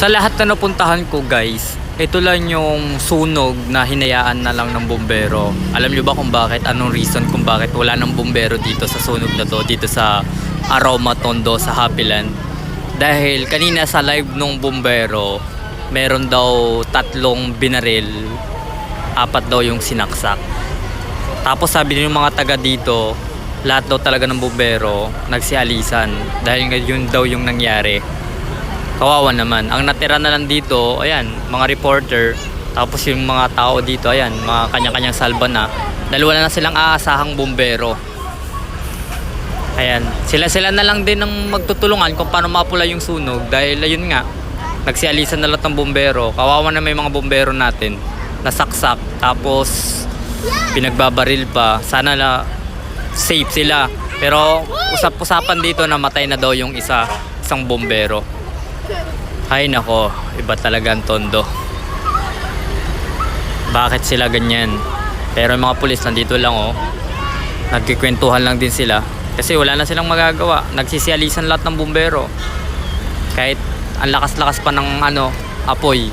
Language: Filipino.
Sa lahat na napuntahan ko guys, ito lang yung sunog na hinayaan na lang ng bumbero. Alam nyo ba kung bakit? Anong reason kung bakit wala ng bumbero dito sa sunog na to, dito sa Aroma Tondo sa Happyland? Dahil kanina sa live nung bumbero, meron daw 3 binaril, 4 daw yung sinaksak. Tapos sabi ng mga taga dito, lahat daw talaga ng bumbero nagsialisan dahil yun daw yung nangyari. Kawawa naman. Ang natira na lang dito, ayan, mga reporter, tapos yung mga tao dito, ayan, mga kanya-kanyang salba na. Dahil wala na silang aasahang bumbero. Ayan, sila na lang din ang magtutulungan kung paano mapula yung sunog. Dahil ayun nga, nagsialisan na lahat ng bumbero. Kawawa na may mga bumbero natin, nasaksak, tapos pinagbabaril pa. Sana na safe sila. Pero usap-usapan dito na matay na daw yung isang bumbero. Ay nako, iba talaga ang Tondo. Bakit sila ganyan? Pero yung mga pulis nandito lang oh. Nagkikwentuhan lang din sila. Kasi wala na silang magagawa. Nagsisialisan lahat ng bumbero. Kahit ang lakas-lakas pa ng apoy.